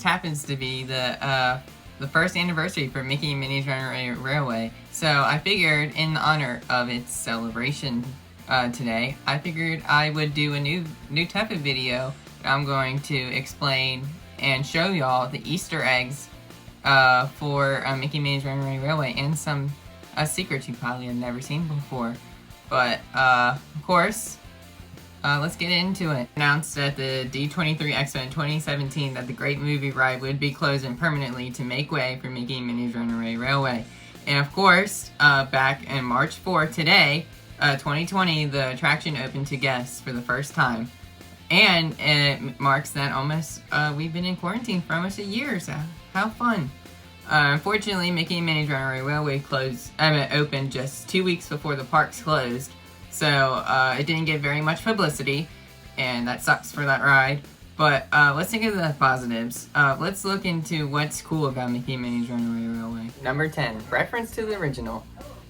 happens to be the first anniversary for Mickey and Minnie's Runaway Railway. So I figured, in honor of its celebration today, I figured I would do a new type of video. I'm going to explain and show y'all the Easter eggs for Mickey and Minnie's Runaway Railway and some secrets you probably have never seen before. But of course, let's get into it. Announced at the D23 Expo in 2017 that the Great Movie Ride would be closing permanently to make way for Mickey and Minnie's Runaway Railway. And of course, back in March 4th, today, 2020, the attraction opened to guests for the first time. And it marks that almost, we've been in quarantine for almost a year, so how fun. Unfortunately, Mickey and Minnie's Runaway Railway opened just 2 weeks before the parks closed. So, it didn't get very much publicity, and that sucks for that ride. But, let's think of the positives. Let's look into what's cool about Mickey and Minnie's Runaway Railway. Number 10, reference to the original.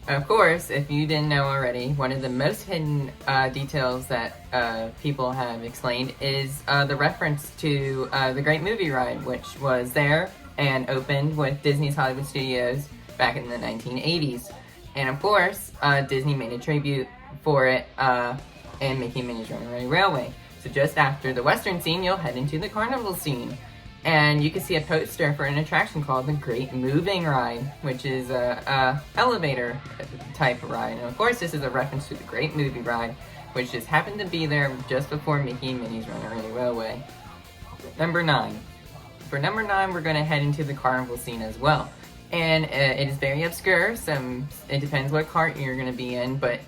Of course, if you didn't know already, one of the most hidden details that people have explained is the reference to the Great Movie Ride, which was there and opened with Disney's Hollywood Studios back in the 1980s. And of course, Disney made a tribute for it in Mickey and Minnie's Runaway Railway. So just after the Western scene, you'll head into the Carnival scene. And you can see a poster for an attraction called the Great Moving Ride, which is a elevator type ride. And of course, this is a reference to the Great Movie Ride, which just happened to be there just before Mickey and Minnie's Runaway Railway. Number 9. For number 9, we're going to head into the Carnival scene as well. And it is very obscure, so it depends what cart you're going to be in, but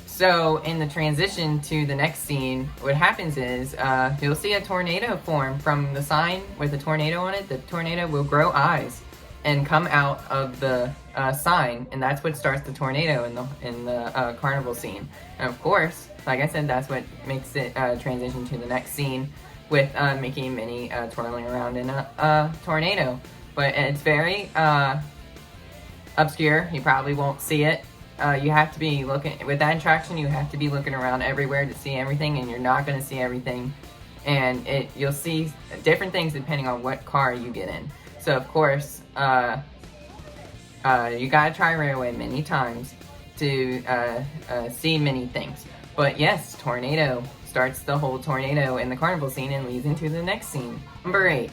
so in the transition to the next scene, what happens is you'll see a tornado form from the sign with a tornado on it. The tornado will grow eyes and come out of the sign, and that's what starts the tornado in the Carnival scene. And of course, like I said, that's what makes it transition to the next scene with Mickey and Minnie twirling around in a tornado. But it's very obscure. You probably won't see it. You have to be looking, with that attraction, you have to be looking around everywhere to see everything, and you're not going to see everything. And you'll see different things depending on what car you get in. So of course, you gotta try Runaway many times to see many things. But yes, tornado starts the whole tornado in the Carnival scene and leads into the next scene. Number 8.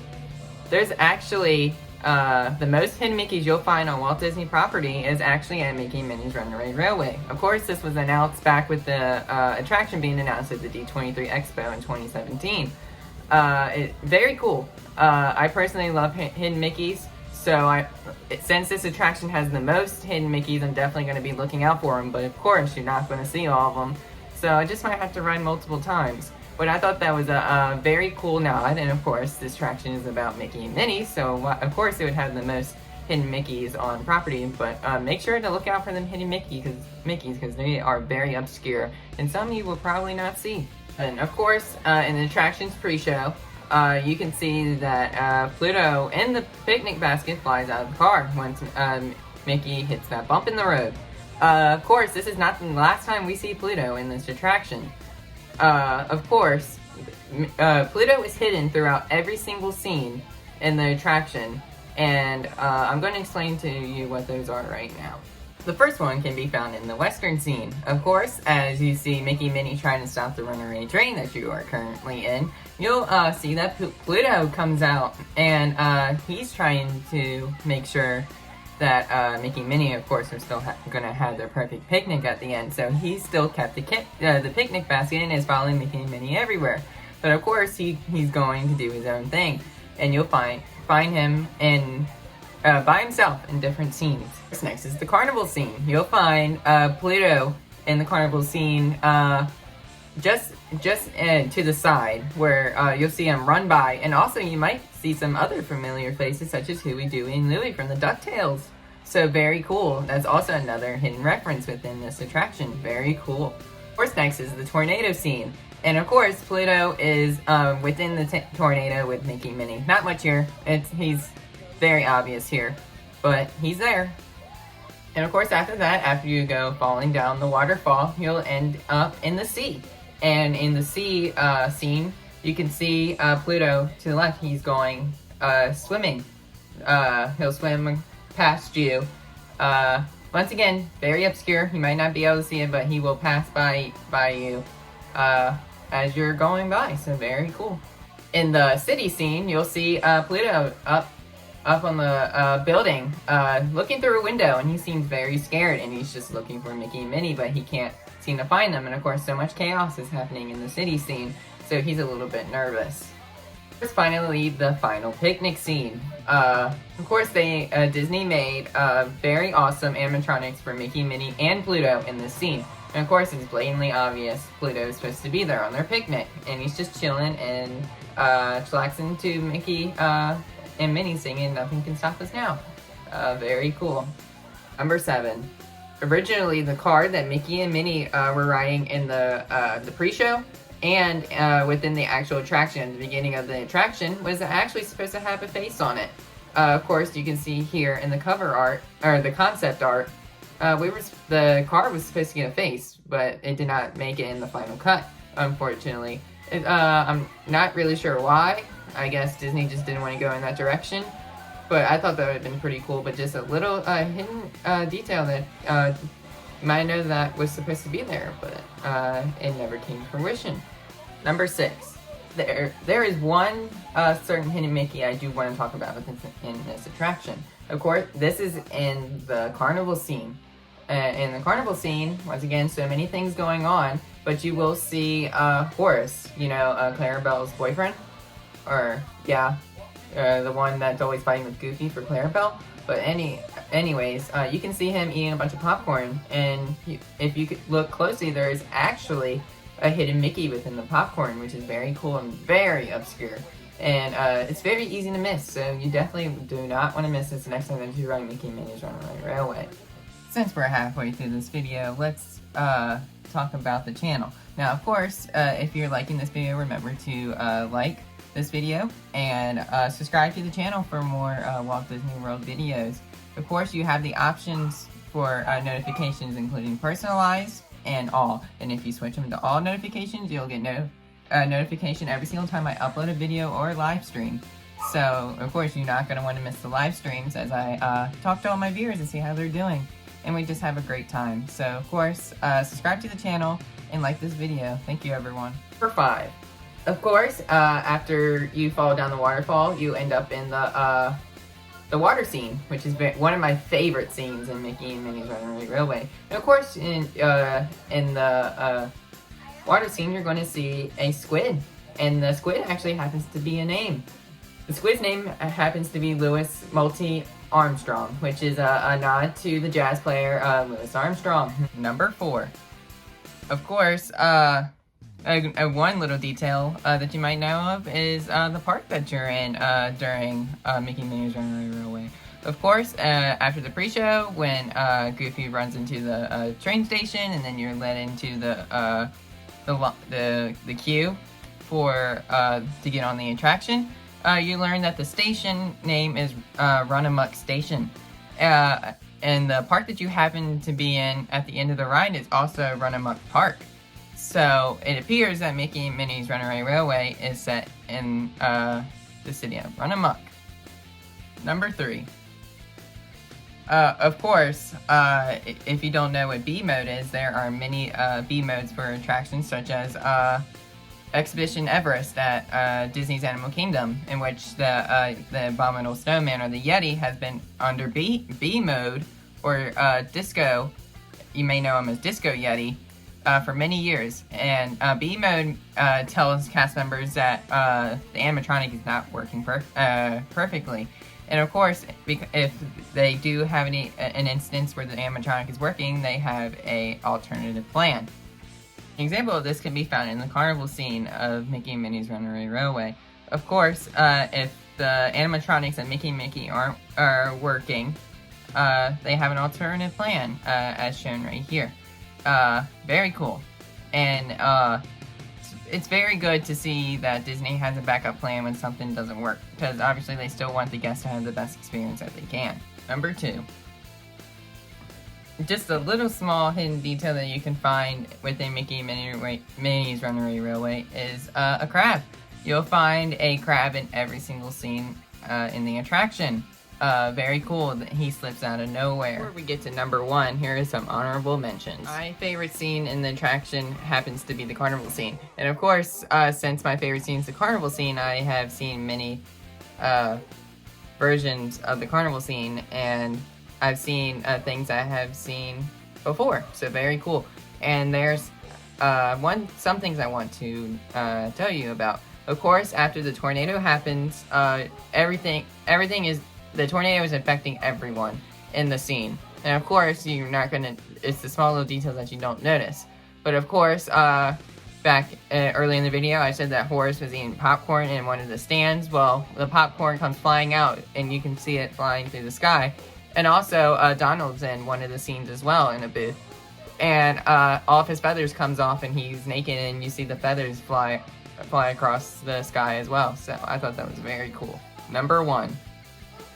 There's actually the most hidden Mickeys you'll find on Walt Disney property is actually at Mickey and Minnie's Runaway Railway. Of course, this was announced back with the attraction being announced at the D23 Expo in 2017. Very cool. I personally love hidden Mickeys, so since this attraction has the most hidden Mickeys, I'm definitely going to be looking out for them, but of course, you're not going to see all of them, so I just might have to ride multiple times. But I thought that was a very cool nod, and of course, this attraction is about Mickey and Minnie, so of course it would have the most hidden Mickeys on property, but make sure to look out for them hidden Mickeys, because they are very obscure, and some you will probably not see. And of course, in the attractions pre-show, you can see that Pluto in the picnic basket flies out of the car once Mickey hits that bump in the road. Of course, this is not the last time we see Pluto in this attraction. Of course, Pluto is hidden throughout every single scene in the attraction, and I'm going to explain to you what those are right now. The first one can be found in the Western scene. Of course, as you see Mickey and Minnie trying to stop the runaway train that you are currently in, you'll see that Pluto comes out, and he's trying to make sure that Mickey and Minnie, of course, are still going to have their perfect picnic at the end. So he still kept the picnic basket and is following Mickey and Minnie everywhere. But of course, he's going to do his own thing, and you'll find him in by himself in different scenes. Next is the Carnival scene. You'll find Pluto in the Carnival scene just to the side, where you'll see him run by, and also you might see some other familiar faces such as Huey, Dewey, and Louie from the DuckTales. So very cool. That's also another hidden reference within this attraction. Very cool. Of course, next is the tornado scene. And of course, Pluto is within the tornado with Mickey and Minnie. Not much here. He's very obvious here, but he's there. And of course, after that, after you go falling down the waterfall, you'll end up in the sea. And in the sea scene, you can see Pluto to the left. He's going swimming. He'll swim past you. Once again, very obscure. You might not be able to see it, but he will pass by you as you're going by. So very cool. In the city scene, you'll see Pluto up on the building, looking through a window, and he seems very scared, and he's just looking for Mickey and Minnie, but he can't seem to find them. And of course, so much chaos is happening in the city scene, so he's a little bit nervous. Let's finally the final picnic scene. Of course, Disney made very awesome animatronics for Mickey, Minnie, and Pluto in this scene. And of course, it's blatantly obvious Pluto's supposed to be there on their picnic, and he's just chilling and chillaxing to Mickey and Minnie singing "Nothing Can Stop Us Now." Very cool. Number 7. Originally, the car that Mickey and Minnie were riding in the pre-show and within the actual attraction at the beginning of the attraction was actually supposed to have a face on it. Of course, you can see here in the cover art, or the concept art, the car was supposed to get a face, but it did not make it in the final cut, unfortunately. I'm not really sure why. I guess Disney just didn't want to go in that direction, but I thought that would have been pretty cool. But just a little hidden detail that you might know that was supposed to be there, but it never came to fruition. Number 6. There is one certain hidden Mickey I do want to talk about in this attraction. Of course, this is in the carnival scene. In the carnival scene, once again, so many things going on, but you will see Horace, Clarabelle's boyfriend. Or, yeah, the one that's always fighting with Goofy for Clarabelle. But anyways, you can see him eating a bunch of popcorn, and if you could look closely, there is actually a hidden Mickey within the popcorn, which is very cool and very obscure. And it's very easy to miss, so you definitely do not want to miss this next time that you ride Mickey and Minnie's Runaway Railway. Since we're halfway through this video, let's talk about the channel. Now, of course, if you're liking this video, remember to like this video and subscribe to the channel for more Walt Disney World videos. Of course, you have the options for notifications, including personalized and all. And if you switch them to all notifications, you'll get notification every single time I upload a video or live stream. So, of course, you're not going to want to miss the live streams as I talk to all my viewers and see how they're doing. And we just have a great time. So, of course, subscribe to the channel and like this video. Thank you, everyone. Number 5. Of course, after you fall down the waterfall, you end up in the water scene, which is one of my favorite scenes in Mickey and Minnie's Runaway Railway. And of course, in the water scene, you're going to see a squid, and the squid actually happens to be a name. The squid's name happens to be Louis Multi Armstrong, which is a nod to the jazz player Louis Armstrong. Number 4. Of course, one little detail that you might know of is the park that you're in during Mickey and Minnie's Runaway Railway. Of course, after the pre-show, when Goofy runs into the train station, and then you're led into the queue for to get on the attraction, you learn that the station name is Runamuk Station. And the park that you happen to be in at the end of the ride is also Runamuk Park. So it appears that Mickey and Minnie's Runaway Railway is set in the city of Runamuk. Number 3. Of course, if you don't know what B mode is, there are many B modes for attractions, such as Expedition Everest at Disney's Animal Kingdom, in which the Abominable Snowman or the Yeti has been under B mode, or Disco. You may know him as Disco Yeti. For many years, and B mode tells cast members that the animatronic is not working perfectly. And of course, if they do have an instance where the animatronic is working, they have an alternative plan. An example of this can be found in the carnival scene of Mickey and Minnie's Runaway Railway. Of course, if the animatronics at Mickey and Minnie are working, they have an alternative plan, as shown right here. Very cool. And it's very good to see that Disney has a backup plan when something doesn't work, because obviously they still want the guests to have the best experience that they can. Number 2. Just a little small hidden detail that you can find within Mickey and Minnie's Runaway Railway is a crab. you'll find a crab in every single scene in the attraction. Very cool that he slips out of nowhere. Before we get to number 1, here is some honorable mentions. My favorite scene in the attraction happens to be the carnival scene. And of course, since my favorite scene is the carnival scene, I have seen many versions of the carnival scene, and I've seen things I have seen before, so very cool. And there's some things I want to tell you about. Of course, after the tornado happens, the tornado is affecting everyone in the scene. And of course, it's the small little details that you don't notice. But of course, back early in the video, I said that Horace was eating popcorn in one of the stands. Well, the popcorn comes flying out, and you can see it flying through the sky. And also, Donald's in one of the scenes as well, in a booth. And all of his feathers comes off, and he's naked, and you see the feathers fly across the sky as well. So I thought that was very cool. Number 1.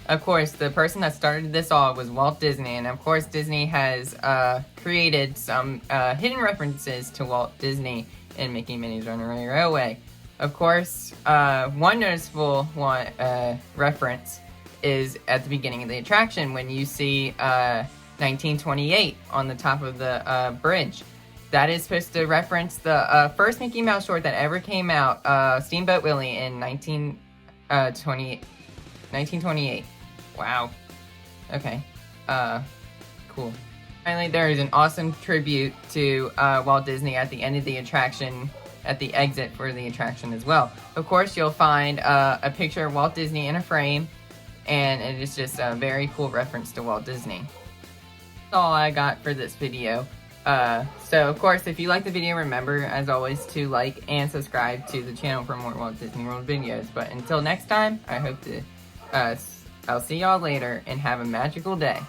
Of course, the person that started this all was Walt Disney, and of course Disney has created some hidden references to Walt Disney in Mickey and Minnie's Runaway Railway. Of course, one noticeable reference is at the beginning of the attraction when you see 1928 on the top of the bridge. That is supposed to reference the first Mickey Mouse short that ever came out, Steamboat Willie, in 1928. Wow. Okay. Cool. Finally, there is an awesome tribute to Walt Disney at the end of the attraction, at the exit for the attraction as well. Of course, you'll find a picture of Walt Disney in a frame, and it is just a very cool reference to Walt Disney. That's all I got for this video. So of course, if you like the video, remember as always to like and subscribe to the channel for more Walt Disney World videos. But until next time, I hope to I'll see y'all later and have a magical day.